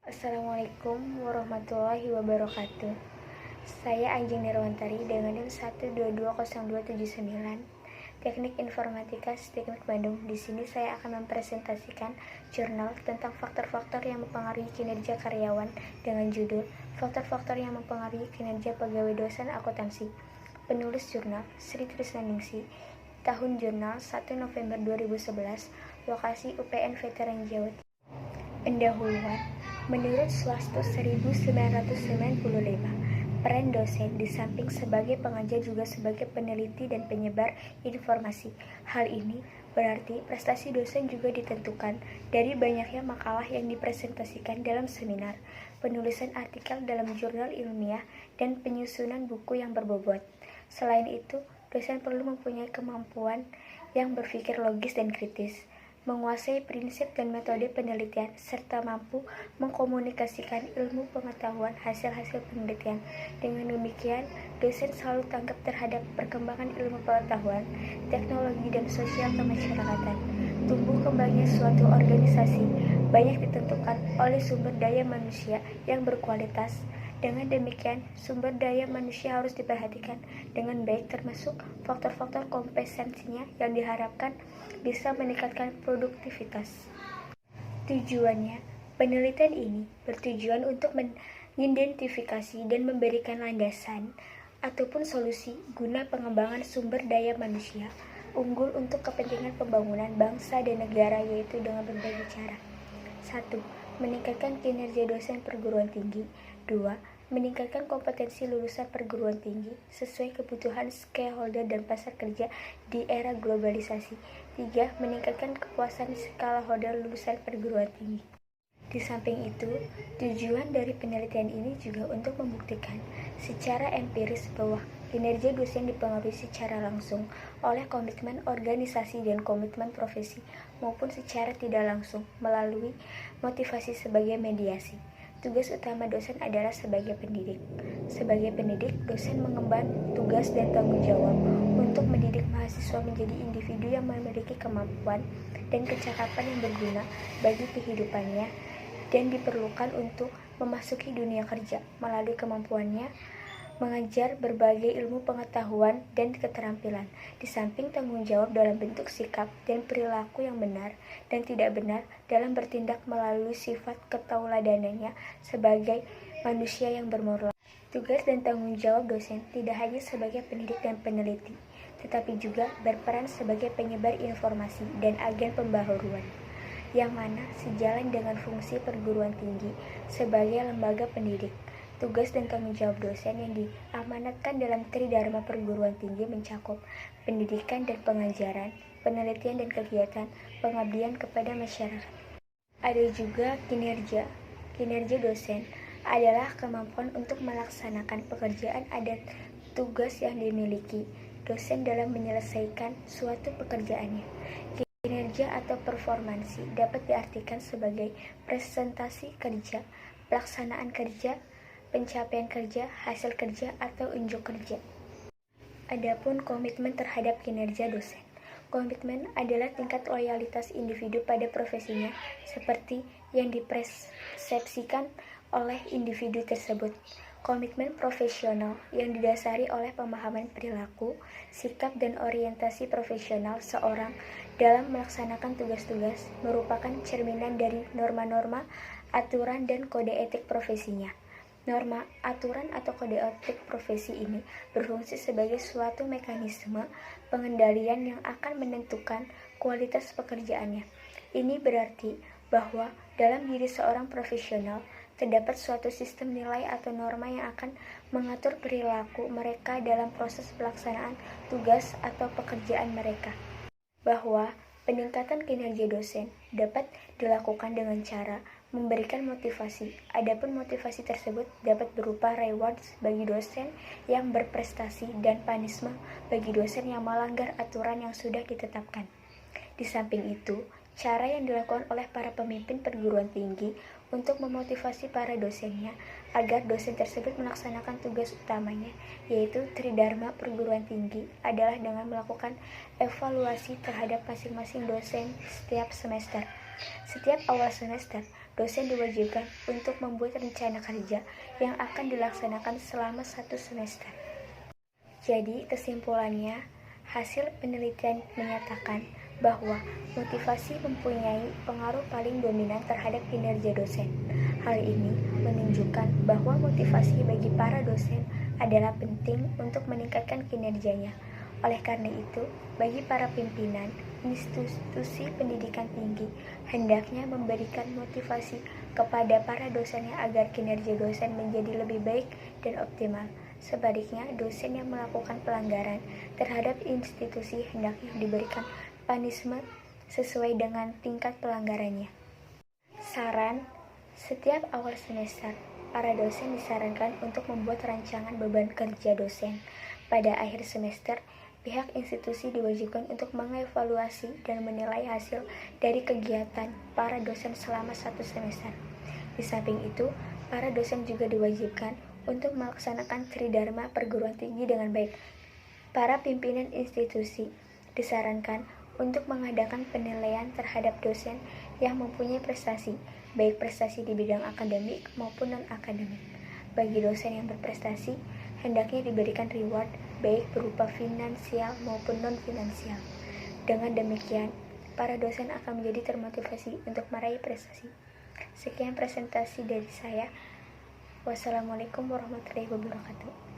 Assalamualaikum warahmatullahi wabarakatuh. Saya Anjing Nirwantari dengan NIM 1220279, Teknik Informatika Steknik Bandung. Di sini saya akan mempresentasikan jurnal tentang faktor-faktor yang mempengaruhi kinerja karyawan dengan judul Faktor-faktor yang mempengaruhi kinerja pegawai dosen akuntansi. Penulis jurnal Sri Trisnaningsi. Tahun jurnal 1 November 2011. Lokasi UPN Veteran Jawa Timur. Pendahuluan. Menurut Swasto 1995, peran dosen di samping sebagai pengajar juga sebagai peneliti dan penyebar informasi. Hal ini berarti prestasi dosen juga ditentukan dari banyaknya makalah yang dipresentasikan dalam seminar, penulisan artikel dalam jurnal ilmiah, dan penyusunan buku yang berbobot. Selain itu, dosen perlu mempunyai kemampuan yang berpikir logis dan kritis, menguasai prinsip dan metode penelitian, serta mampu mengkomunikasikan ilmu pengetahuan hasil-hasil penelitian. Dengan demikian, dosen selalu tanggap terhadap perkembangan ilmu pengetahuan, teknologi, dan sosial kemasyarakatan. Tumbuh kembangnya suatu organisasi banyak ditentukan oleh sumber daya manusia yang berkualitas. Dengan demikian, sumber daya manusia harus diperhatikan dengan baik, termasuk faktor-faktor kompetensinya yang diharapkan bisa meningkatkan produktivitas. Tujuannya, penelitian ini bertujuan untuk mengidentifikasi dan memberikan landasan ataupun solusi guna pengembangan sumber daya manusia unggul untuk kepentingan pembangunan bangsa dan negara, yaitu dengan berbagai cara. 1. Meningkatkan kinerja dosen perguruan tinggi. 2. Meningkatkan kompetensi lulusan perguruan tinggi sesuai kebutuhan stakeholder dan pasar kerja di era globalisasi. 3. Meningkatkan kepuasan stakeholder lulusan perguruan tinggi. Di samping itu, tujuan dari penelitian ini juga untuk membuktikan secara empiris bahwa kinerja dosen dipengaruhi secara langsung oleh komitmen organisasi dan komitmen profesi, maupun secara tidak langsung melalui motivasi sebagai mediasi. Tugas utama dosen adalah sebagai pendidik. Sebagai pendidik, dosen mengemban tugas dan tanggung jawab untuk mendidik mahasiswa menjadi individu yang memiliki kemampuan dan kecakapan yang berguna bagi kehidupannya dan diperlukan untuk memasuki dunia kerja melalui kemampuannya mengajar berbagai ilmu pengetahuan dan keterampilan, di samping tanggung jawab dalam bentuk sikap dan perilaku yang benar dan tidak benar dalam bertindak melalui sifat ketauladanannya sebagai manusia yang bermoral. Tugas dan tanggung jawab dosen tidak hanya sebagai pendidik dan peneliti, tetapi juga berperan sebagai penyebar informasi dan agen pembaharuan, yang mana sejalan dengan fungsi perguruan tinggi sebagai lembaga pendidik. Tugas dan tanggung jawab dosen yang diamanatkan dalam Tridharma Perguruan Tinggi mencakup pendidikan dan pengajaran, penelitian dan kegiatan pengabdian kepada masyarakat. Ada juga kinerja. Kinerja dosen adalah kemampuan untuk melaksanakan pekerjaan dan tugas yang dimiliki dosen dalam menyelesaikan suatu pekerjaannya. Kinerja atau performansi dapat diartikan sebagai presentasi kerja, pelaksanaan kerja, pencapaian kerja, hasil kerja, atau unjuk kerja. Adapun komitmen terhadap kinerja dosen. Komitmen adalah tingkat loyalitas individu pada profesinya seperti yang dipersepsikan oleh individu tersebut. Komitmen profesional yang didasari oleh pemahaman perilaku, sikap, dan orientasi profesional seorang dalam melaksanakan tugas-tugas merupakan cerminan dari norma-norma, aturan, dan kode etik profesinya. Norma, aturan, atau kode etik profesi ini berfungsi sebagai suatu mekanisme pengendalian yang akan menentukan kualitas pekerjaannya. Ini berarti bahwa dalam diri seorang profesional terdapat suatu sistem nilai atau norma yang akan mengatur perilaku mereka dalam proses pelaksanaan tugas atau pekerjaan mereka. Bahwa peningkatan kinerja dosen dapat dilakukan dengan cara memberikan motivasi. Adapun motivasi tersebut dapat berupa rewards bagi dosen yang berprestasi dan punishment bagi dosen yang melanggar aturan yang sudah ditetapkan. Di samping itu, cara yang dilakukan oleh para pemimpin perguruan tinggi untuk memotivasi para dosennya agar dosen tersebut melaksanakan tugas utamanya, yaitu Tridharma Perguruan Tinggi, adalah dengan melakukan evaluasi terhadap masing-masing dosen setiap semester. Setiap awal semester, dosen diwajibkan untuk membuat rencana kerja yang akan dilaksanakan selama 1 semester. Jadi, kesimpulannya, hasil penelitian menyatakan bahwa motivasi mempunyai pengaruh paling dominan terhadap kinerja dosen. Hal ini menunjukkan bahwa motivasi bagi para dosen adalah penting untuk meningkatkan kinerjanya. Oleh karena itu, bagi para pimpinan institusi pendidikan tinggi, hendaknya memberikan motivasi kepada para dosennya agar kinerja dosen menjadi lebih baik dan optimal. Sebaliknya, dosen yang melakukan pelanggaran terhadap institusi hendaknya diberikan punishment sesuai dengan tingkat pelanggarannya. Saran, setiap awal semester, para dosen disarankan untuk membuat rancangan beban kerja dosen. Pada akhir semester, pihak institusi diwajibkan untuk mengevaluasi dan menilai hasil dari kegiatan para dosen selama 1 semester. Di samping itu, para dosen juga diwajibkan untuk melaksanakan tridharma perguruan tinggi dengan baik. Para pimpinan institusi disarankan untuk mengadakan penilaian terhadap dosen yang mempunyai prestasi, baik prestasi di bidang akademik maupun non-akademik. Bagi dosen yang berprestasi, hendaknya diberikan reward baik berupa finansial maupun non-finansial. Dengan demikian, para dosen akan menjadi termotivasi untuk meraih prestasi. Sekian presentasi dari saya. Wassalamualaikum warahmatullahi wabarakatuh.